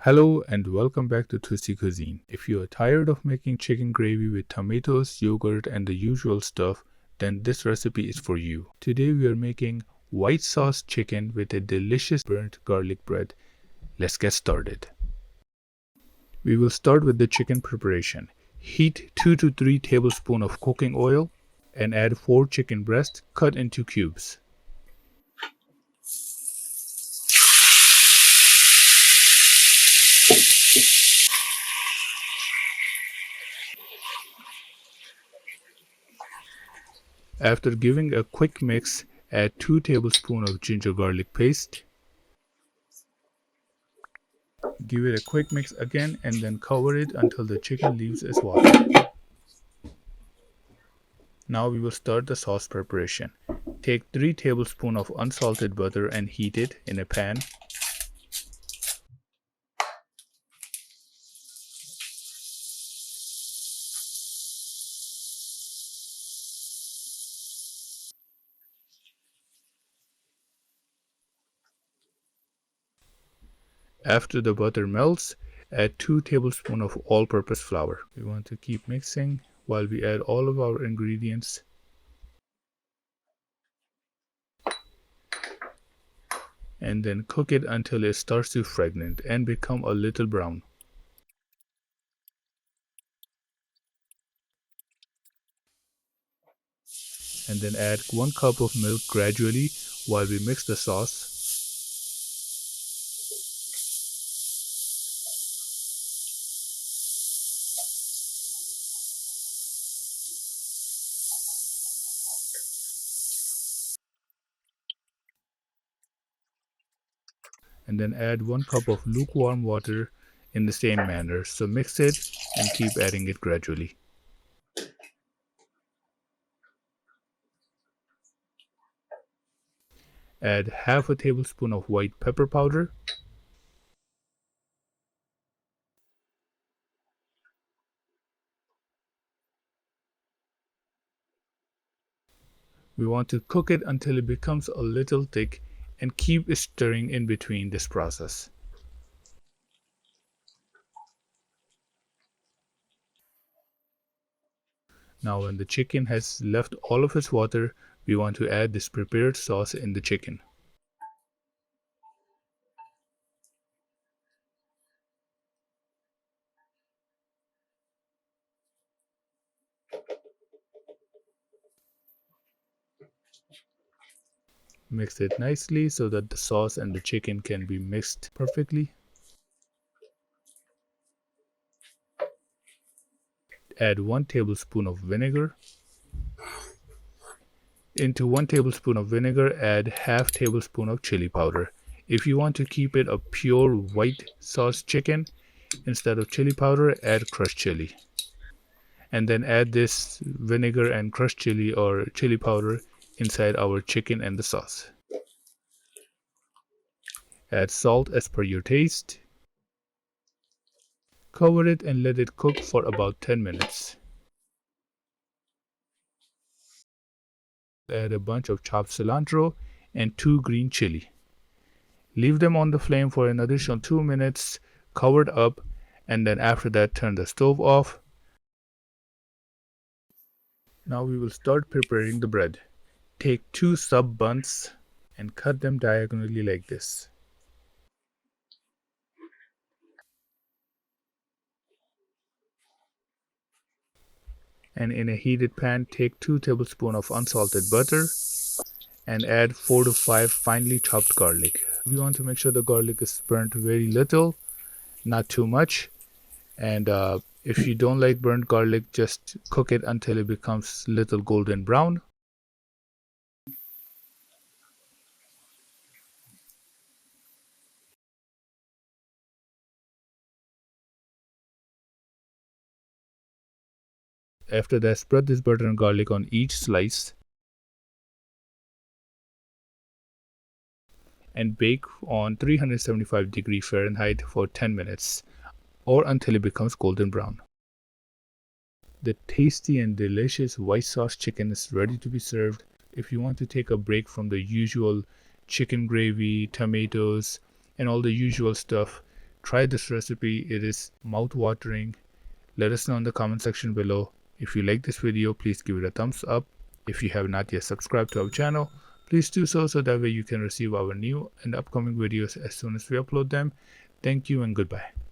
Hello and welcome back to Twisty Cuisine. If you are tired of making chicken gravy with tomatoes, yogurt and the usual stuff, then this recipe is for you. Today we are making white sauce chicken with a delicious burnt garlic bread. Let's get started. We will start with the chicken preparation. Heat 2 to 3 tablespoons of cooking oil and add 4 chicken breasts cut into cubes. After giving a quick mix, add 2 tablespoons of ginger garlic paste. Give it a quick mix again and then cover it until the chicken leaves its water. Now we will start the sauce preparation. Take 3 tablespoons of unsalted butter and heat it in a pan. After the butter melts, add 2 tablespoons of all-purpose flour. We want to keep mixing while we add all of our ingredients. And then cook it until it starts to fragment and become a little brown. And then add 1 cup of milk gradually while we mix the sauce. And then add 1 cup of lukewarm water in the same manner. So mix it and keep adding it gradually. Add half a tablespoon of white pepper powder. We want to cook it until it becomes a little thick and keep stirring in between this process. Now when the chicken has left all of its water, we want to add this prepared sauce in the chicken. Mix it nicely so that the sauce and the chicken can be mixed perfectly. Add 1 tablespoon of vinegar. Into 1 tablespoon of vinegar, add half tablespoon of chili powder. If you want to keep it a pure white sauce chicken, instead of chili powder, add crushed chili. And then add this vinegar and crushed chili or chili powder inside our chicken and the sauce. Add salt as per your taste. Cover it and let it cook for about 10 minutes. Add a bunch of chopped cilantro and 2 green chili. Leave them on the flame for an additional 2 minutes, covered up, and then after that turn the stove off. Now we will start preparing the bread. Take 2 sub buns and cut them diagonally like this. And in a heated pan, take 2 tablespoons of unsalted butter and add 4 to 5 finely chopped garlic. We want to make sure the garlic is burnt very little, not too much. And if you don't like burnt garlic, just cook it until it becomes little golden brown. After that, spread this butter and garlic on each slice and bake on 375 Fahrenheit for 10 minutes or until it becomes golden brown. The tasty and delicious white sauce chicken is ready to be served. If you want to take a break from the usual chicken gravy, tomatoes, and all the usual stuff, Try this recipe. It is mouth-watering. Let us know in the comment section below. If you like this video, please give it a thumbs up. If you have not yet subscribed to our channel, please do so that way you can receive our new and upcoming videos as soon as we upload them. Thank you and goodbye.